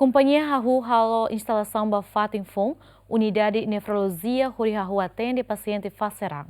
Companhia Hahu halo instalação Bafatin Fon, unidade de nefrologia, Huri Hahu atende paciente facerang.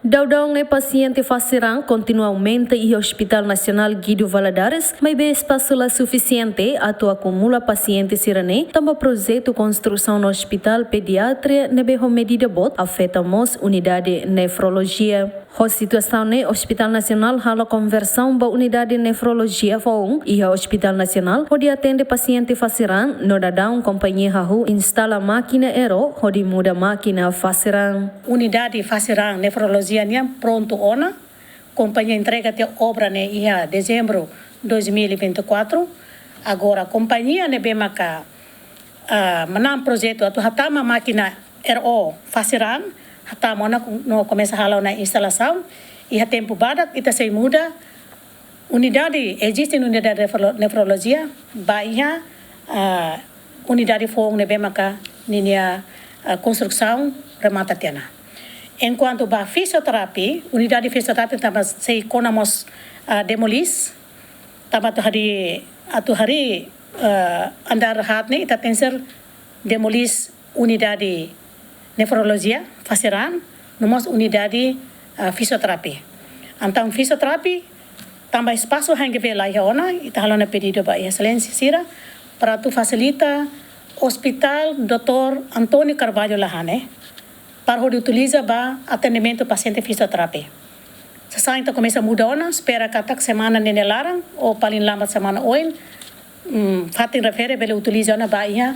Daudang ne paciente facerang continuamente e Hospital Nacional Guido Valadares, mas bem espaço lá suficiente atu acumula paciente sirane, tamba projeto construção no Hospital Pediatria nebe medida bot afeta mos unidade nefrologia. A situação ne Hospital Nacional hala conversão ba unidade nefrologia fong e a Hospital Nacional onde atende paciente facerang no dadang companhia Hahu instala máquina ero onde muda máquina facerang. Unidade facerang nefrologia niam pronto ona, companhia entrega até obra ne ia dezembro 2024. Agora companhia ne bemaka menam projeto atu hatama máquina RO facerang hatama no começa halau na instalação e a tempo badak ita sei muda unidade existe unidade nefrologia baia unidade fong ne bemaka ninia construção remata tena. Enquanto ba fisioterapia, unidade fisioterapia também sei konamos demolis, também atu hari andar hat ne ita tenser demolis unidade nefrologia facerang nomos unidade fisioterapia. Então fisioterapia também espaço hange ve lai ona ita halona pedido ba excelência sira para tu facilita Hospital Dr. Antônio Carvalho Lahane para onde utiliza ba atendimento paciente fisioterapia. Se sai então começa a mudar ona, espera katak semana nene larang ou paling lambat semana oin fatin refere bele utiliza ona ba ia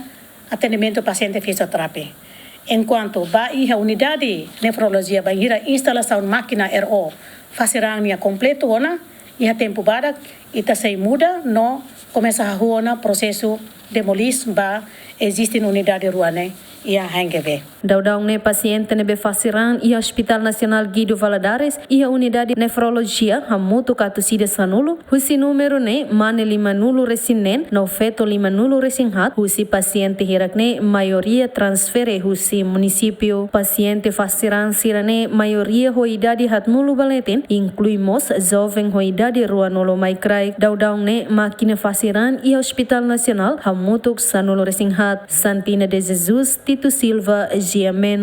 atendimento paciente fisioterapia. Enquanto ba ia unidade nefrologia ba ira instalação máquina RO facerang nia completo ona ia tempo badak ita sei muda no começa a ona processo demolis ba existe unidade ruane ia hangeve. Daudang ne paciente ne facerang e Hospital Nacional Guido Valadares e a unidade nefrologia hamutu katusida sanulu husi número ne mane 5 nulu resinen no feto 5 nulu resinhat husi paciente hirakne maioria transfere husi município paciente facerang sirane maioria ho idade hat nulu baletin incluímos jovem ho idade rua nolo maikrai. Daudang ne máquina facerang e Hospital Nacional hamutu sanulu resinhat Santina de Jesus Tito Silva, Giamen.